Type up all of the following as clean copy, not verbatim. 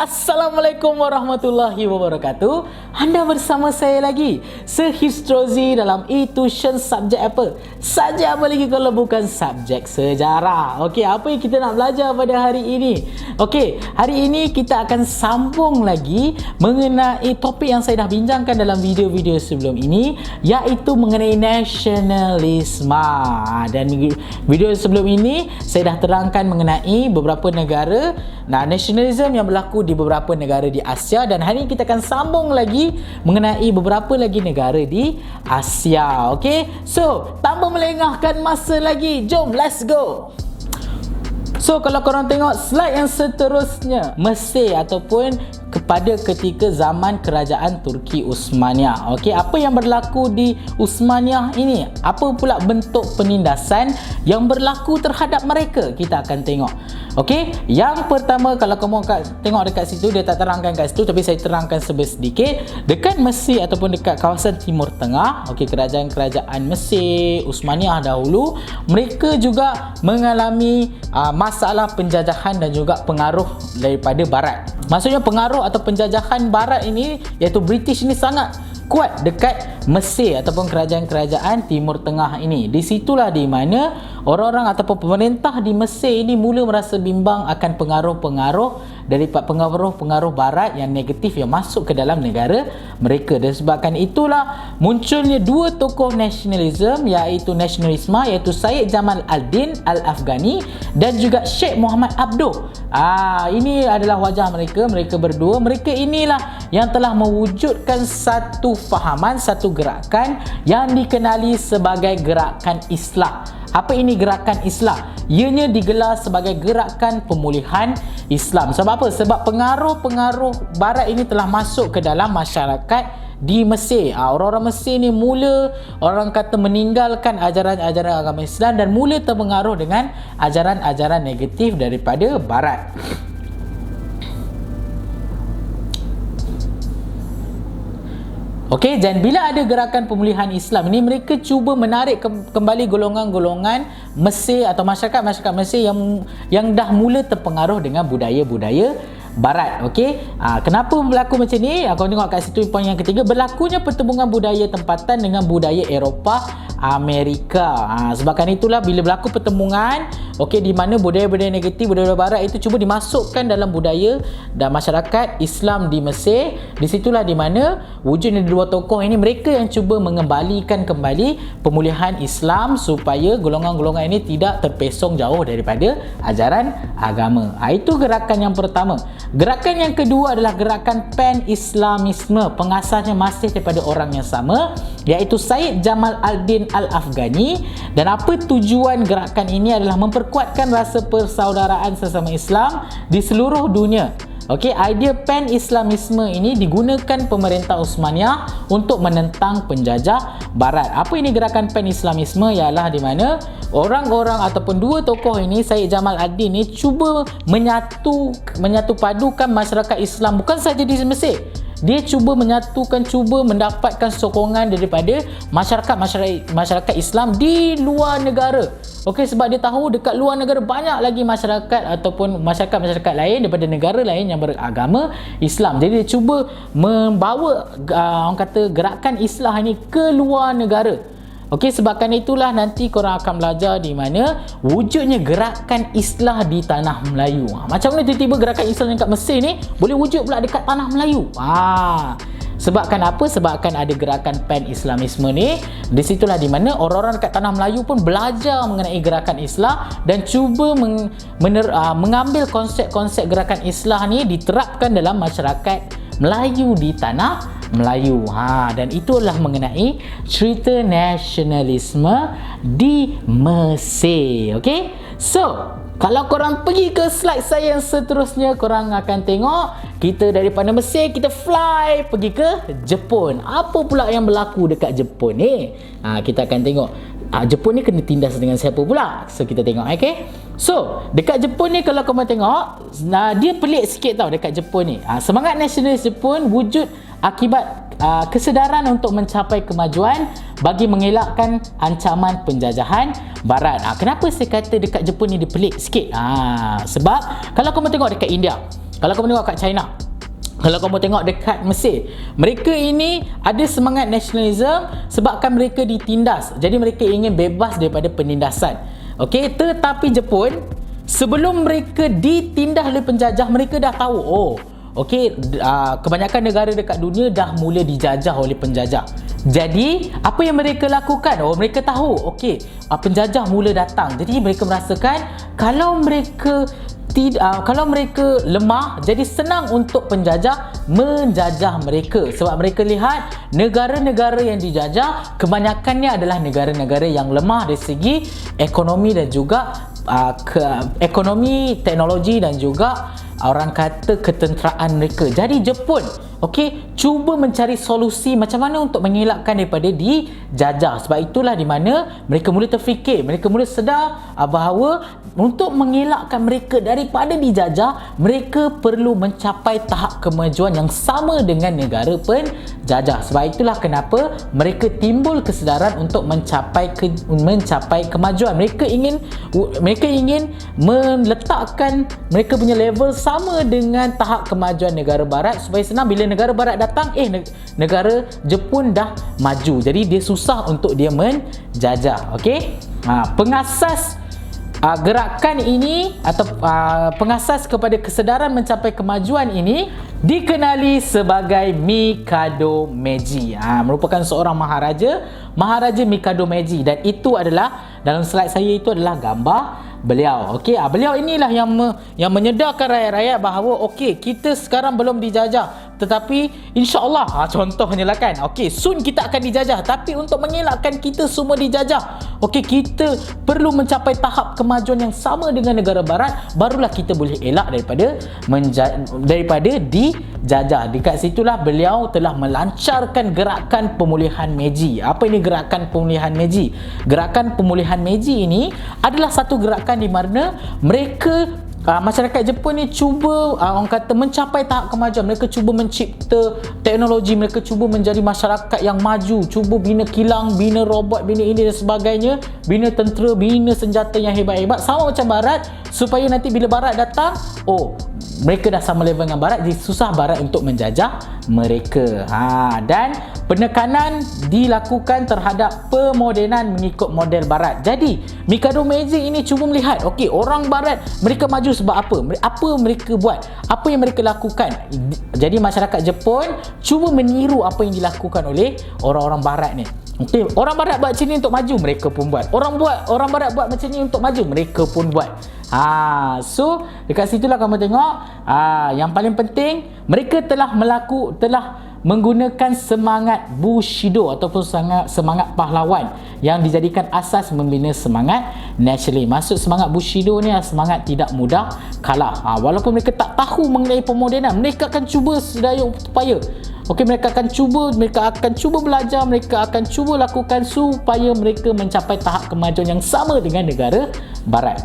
Assalamualaikum warahmatullahi wabarakatuh. Anda bersama saya lagi, Sehistrozi dalam e-tuition subjek apa? Subjek apa lagi kalau bukan subjek sejarah. Okey, apa yang kita nak belajar pada hari ini? Okey, hari ini kita akan sambung lagi mengenai topik yang saya dah bincangkan dalam video-video sebelum ini, iaitu mengenai nasionalisme. Dan video sebelum ini saya dah terangkan mengenai beberapa negara nasionalisme yang berlaku di beberapa negara di Asia, dan hari ini kita akan sambung lagi mengenai beberapa lagi negara di Asia. Okey, so tanpa melengahkan masa lagi, jom let's go. So kalau korang tengok slide yang seterusnya, Mesir ataupun kepada ketika zaman kerajaan Turki Uthmaniyah. Okey, apa yang berlaku di Uthmaniyah ini? Apa pula bentuk penindasan yang berlaku terhadap mereka? Kita akan tengok. Okey, yang pertama kalau kamu tengok dekat situ, dia tak terangkan kat situ tapi saya terangkan sedikit. Dekat Mesir ataupun dekat kawasan Timur Tengah, okey, kerajaan-kerajaan Mesir, Uthmaniyah dahulu, mereka juga mengalami masalah penjajahan dan juga pengaruh daripada barat. Maksudnya pengaruh atau penjajahan barat ini, iaitu British, ini sangat kuat dekat Mesir ataupun kerajaan-kerajaan Timur Tengah ini. Di situlah di mana orang-orang ataupun pemerintah di Mesir ini mula merasa bimbang akan pengaruh-pengaruh daripada pengaruh-pengaruh barat yang negatif yang masuk ke dalam negara mereka. Dan sebabkan itulah munculnya dua tokoh nasionalisme, nasionalisme iaitu Syed Jamal al-Din al-Afghani dan juga Sheikh Muhammad Abduh. Ini adalah wajah mereka. Mereka berdua, mereka inilah yang telah mewujudkan satu fahaman, satu gerakan yang dikenali sebagai gerakan Islah. Apa ini gerakan Islah? Ianya digelar sebagai gerakan pemulihan Islam. Sebab apa? Sebab pengaruh-pengaruh barat ini telah masuk ke dalam masyarakat di Mesir. Orang-orang Mesir ni mula, orang kata, meninggalkan ajaran-ajaran agama Islam dan mula terpengaruh dengan ajaran-ajaran negatif daripada barat. Okey, dan bila ada gerakan pemulihan Islam ini, mereka cuba menarik kembali golongan-golongan Mesir atau masyarakat-masyarakat Mesir yang dah mula terpengaruh dengan budaya-budaya barat. Okey, kenapa berlaku macam ni? Kau tengok kat situ poin yang ketiga, berlakunya pertembungan budaya tempatan dengan budaya Eropah Amerika. Sebabkan itulah bila berlaku pertembungan, okey, di mana budaya-budaya negatif, budaya barat itu cuba dimasukkan dalam budaya dan masyarakat Islam di Mesir. Di situlah di mana wujudnya dua tokoh ini, mereka yang cuba mengembalikan kembali pemulihan Islam supaya golongan-golongan ini tidak terpesong jauh daripada ajaran agama. Itu gerakan yang pertama. Gerakan yang kedua adalah gerakan Pan-Islamisme. Pengasasnya masih daripada orang yang sama, iaitu Syed Jamal al-Din al-Afghani. Dan apa tujuan gerakan ini adalah memperkuatkan rasa persaudaraan sesama Islam di seluruh dunia. Okey, idea Pan-Islamisme ini digunakan pemerintah Uthmaniyah untuk menentang penjajah barat. Apa ini gerakan Pan-Islamisme? Ialah di mana orang-orang ataupun dua tokoh ini, Syed Jamal al-Din ini, cuba menyatu padukan masyarakat Islam bukan saja di Mesir. Dia cuba menyatukan, cuba mendapatkan sokongan daripada masyarakat Islam di luar negara. Okey, sebab dia tahu dekat luar negara banyak lagi masyarakat ataupun masyarakat lain daripada negara lain yang beragama Islam. Jadi dia cuba membawa orang kata gerakan Islah ini ke luar negara. Okey, sebabkan itulah nanti korang akan belajar di mana wujudnya gerakan Islah di tanah Melayu. Macam mana tiba-tiba gerakan Islah dekat Mesir ni boleh wujud pula dekat tanah Melayu? Sebabkan apa? Sebabkan ada gerakan Pan-Islamisme ni. Di situlah di mana orang-orang dekat tanah Melayu pun belajar mengenai gerakan Islah dan cuba mengambil konsep-konsep gerakan Islah ni diterapkan dalam masyarakat Melayu di tanah Melayu. Dan itulah mengenai cerita nasionalisme di Mesir. Okey? So, kalau korang pergi ke slide saya yang seterusnya, korang akan tengok kita daripada Mesir kita fly pergi ke Jepun. Apa pula yang berlaku dekat Jepun ni? Kita akan tengok Jepun ni kena tindas dengan siapa pula. So kita tengok, okey. So dekat Jepun ni kalau korang tengok, dia pelik sikit tau dekat Jepun ni. Semangat nasionalis Jepun wujud akibat kesedaran untuk mencapai kemajuan bagi mengelakkan ancaman penjajahan barat. Kenapa saya kata dekat Jepun ni dia pelik sikit? Sebab kalau kamu tengok dekat India, kalau kamu tengok kat China, kalau kamu tengok dekat Mesir, mereka ini ada semangat nasionalisme sebabkan mereka ditindas. Jadi mereka ingin bebas daripada penindasan. Okey, tetapi Jepun sebelum mereka ditindas oleh penjajah, mereka dah tahu, okey, kebanyakan negara dekat dunia dah mula dijajah oleh penjajah. Jadi apa yang mereka lakukan? Mereka tahu, okey, penjajah mula datang. Jadi mereka merasakan kalau mereka lemah, jadi senang untuk penjajah menjajah mereka. Sebab mereka lihat negara-negara yang dijajah kebanyakannya adalah negara-negara yang lemah dari segi ekonomi dan juga ekonomi, teknologi dan juga orang kata ketenteraan mereka. Jadi Jepun cuba mencari solusi macam mana untuk mengelakkan daripada dijajah. Sebab itulah di mana mereka mula terfikir, mereka mula sedar bahawa untuk mengelakkan mereka daripada dijajah, mereka perlu mencapai tahap kemajuan yang sama dengan negara penjajah. Sebab itulah kenapa mereka timbul kesedaran untuk mencapai kemajuan. Mereka ingin meletakkan mereka punya level sama dengan tahap kemajuan negara barat, supaya senang bila negara barat datang, negara Jepun dah maju. Jadi dia susah untuk dia menjajah. Pengasas gerakan ini atau pengasas kepada kesedaran mencapai kemajuan ini dikenali sebagai Mikado Meiji. Merupakan seorang Maharaja Mikado Meiji, dan itu adalah dalam slide saya itu adalah gambar beliau. Beliau inilah yang menyedarkan rakyat-rakyat bahawa kita sekarang belum dijajah, tetapi insya-Allah contohnya lah kan, soon kita akan dijajah, tapi untuk mengelakkan kita semua dijajah, kita perlu mencapai tahap kemajuan yang sama dengan negara barat, barulah kita boleh elak daripada dijajah. Dekat situlah beliau telah melancarkan gerakan pemulihan Meiji. Apa ini gerakan pemulihan Meiji? Gerakan pemulihan Meiji ini adalah satu gerakan di mana mereka masyarakat Jepun ni cuba orang kata mencapai tahap kemajuan. Mereka cuba mencipta teknologi, mereka cuba menjadi masyarakat yang maju, cuba bina kilang, bina robot, bina ini dan sebagainya, bina tentera, bina senjata yang hebat-hebat sama macam barat, supaya nanti bila barat datang, mereka dah sama level dengan barat, jadi susah barat untuk menjajah mereka. Dan penekanan dilakukan terhadap pemodenan mengikut model barat. Jadi Mikado Meiji ini cuba melihat, orang barat mereka maju sebab apa? Apa mereka buat? Apa yang mereka lakukan? Jadi masyarakat Jepun cuba meniru apa yang dilakukan oleh orang-orang barat ni. Orang barat buat macam ni untuk maju, mereka pun buat. Orang barat buat macam ni untuk maju, mereka pun buat. So dekat situlah kamu tengok, yang paling penting mereka telah menggunakan semangat Bushido ataupun semangat pahlawan yang dijadikan asas membina semangat nasionalis. Maksud semangat Bushido ni semangat tidak mudah kalah. Walaupun mereka tak tahu mengenai pemodenan, mereka akan cuba sedaya upaya. Mereka akan cuba belajar, mereka akan cuba lakukan supaya mereka mencapai tahap kemajuan yang sama dengan negara barat.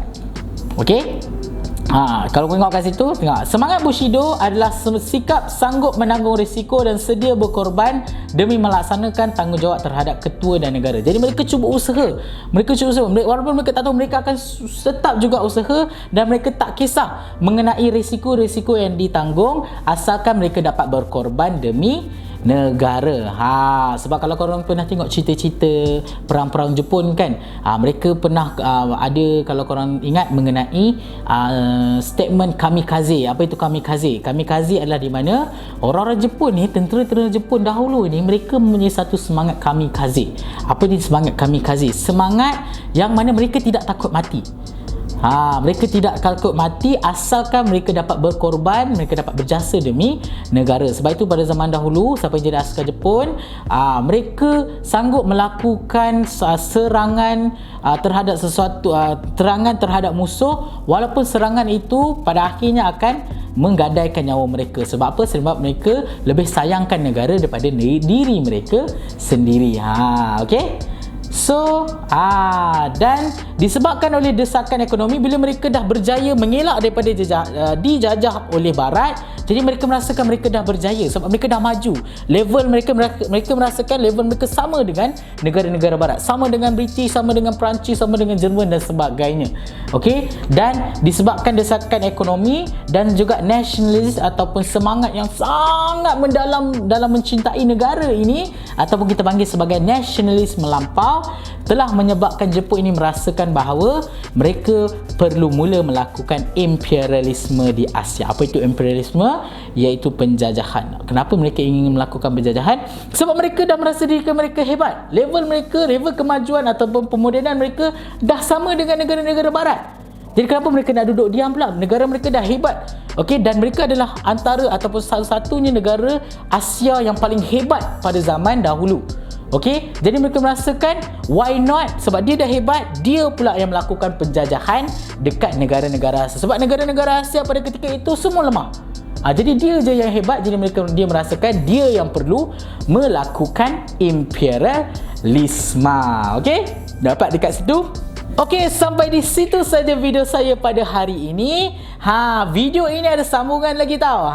Kalau tengok kat situ, tengok semangat Bushido adalah sikap sanggup menanggung risiko dan sedia berkorban demi melaksanakan tanggungjawab terhadap ketua dan negara. Jadi mereka cuba usaha. Walaupun mereka tak tahu, mereka akan tetap juga usaha, dan mereka tak kisah mengenai risiko-risiko yang ditanggung asalkan mereka dapat berkorban demi negara. Sebab kalau korang pernah tengok cerita-cerita perang-perang Jepun kan, mereka pernah ada, kalau korang ingat mengenai statement kamikaze. Apa itu kamikaze? Kamikaze adalah di mana orang-orang Jepun ni, tentera-tentera Jepun dahulu ni, mereka mempunyai satu semangat kamikaze. Apa ni semangat kamikaze? Semangat yang mana mereka tidak takut mati. Mereka tidak takut mati asalkan mereka dapat berkorban, mereka dapat berjasa demi negara. Sebab itu pada zaman dahulu, siapa yang jadi askar Jepun, mereka sanggup melakukan serangan terhadap serangan terhadap musuh, walaupun serangan itu pada akhirnya akan menggadaikan nyawa mereka. Sebab apa? Sebab mereka lebih sayangkan negara daripada diri mereka sendiri. So, dan disebabkan oleh desakan ekonomi, bila mereka dah berjaya mengelak daripada dijajah oleh barat, Jadi mereka merasakan mereka dah berjaya sebab mereka dah maju. Level mereka merasakan level mereka sama dengan negara-negara barat, sama dengan British, sama dengan Perancis, sama dengan Jerman dan sebagainya. Okey, dan disebabkan desakan ekonomi dan juga nasionalis ataupun semangat yang sangat mendalam dalam mencintai negara ini, ataupun kita panggil sebagai nasionalis melampau, telah menyebabkan Jepun ini merasakan bahawa mereka perlu mula melakukan imperialisme di Asia. Apa itu imperialisme? Iaitu penjajahan. Kenapa mereka ingin melakukan penjajahan? Sebab mereka dah merasa diri mereka hebat. Level mereka, level kemajuan ataupun pemodenan mereka dah sama dengan negara-negara barat. Jadi kenapa mereka nak duduk diam pula? Negara mereka dah hebat. Okey, dan mereka adalah antara ataupun salah-satunya negara Asia yang paling hebat pada zaman dahulu. Okey, jadi mereka merasakan why not? Sebab dia dah hebat, dia pula yang melakukan penjajahan dekat negara-negara Asia. Sebab negara-negara Asia pada ketika itu semua lemah. Jadi dia je yang hebat, jadi dia merasakan dia yang perlu melakukan imperialisme. Okey, dapat dekat situ? Okey, sampai di situ saja video saya pada hari ini. Video ini ada sambungan lagi tau.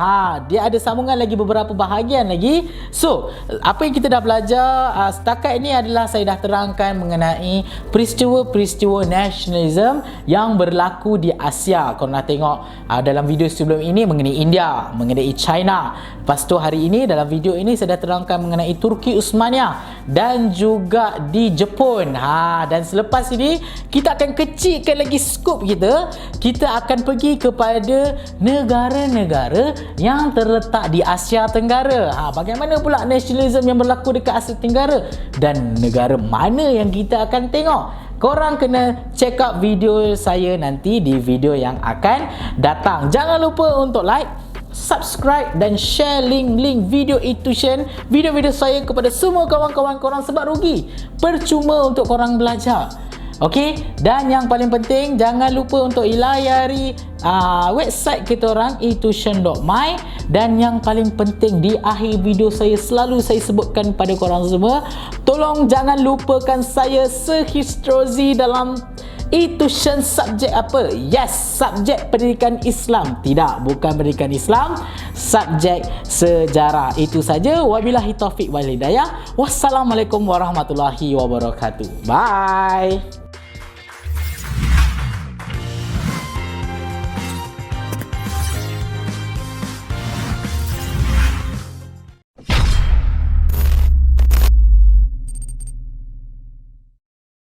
Dia ada sambungan lagi, beberapa bahagian lagi. So, apa yang kita dah belajar setakat ini adalah saya dah terangkan mengenai peristiwa-peristiwa nasionalisme yang berlaku di Asia. Korang dah tengok dalam video sebelum ini mengenai India, mengenai China. Lepas tu hari ini dalam video ini saya dah terangkan mengenai Turki Uthmaniyah dan juga di Jepun. Dan selepas ini kita akan kecilkan lagi skop kita. Kita akan pergi kepada negara-negara yang terletak di Asia Tenggara. Bagaimana pula nasionalisme yang berlaku dekat Asia Tenggara dan negara mana yang kita akan tengok? Korang kena check out video saya nanti di video yang akan datang. Jangan lupa untuk like, subscribe dan share link-link video e-tuition, video-video saya kepada semua kawan-kawan korang sebab rugi. Percuma untuk korang belajar. Okey, dan yang paling penting jangan lupa untuk layari website kita orang etuition.my, dan yang paling penting di akhir video saya selalu saya sebutkan pada korang semua, tolong jangan lupakan saya sehistrozi dalam e-tuition subjek apa? Yes, subjek pendidikan Islam. Tidak, bukan pendidikan Islam, subjek sejarah. Itu saja. Wabillahi taufik wal hidayah. Wassalamualaikum warahmatullahi wabarakatuh. Bye.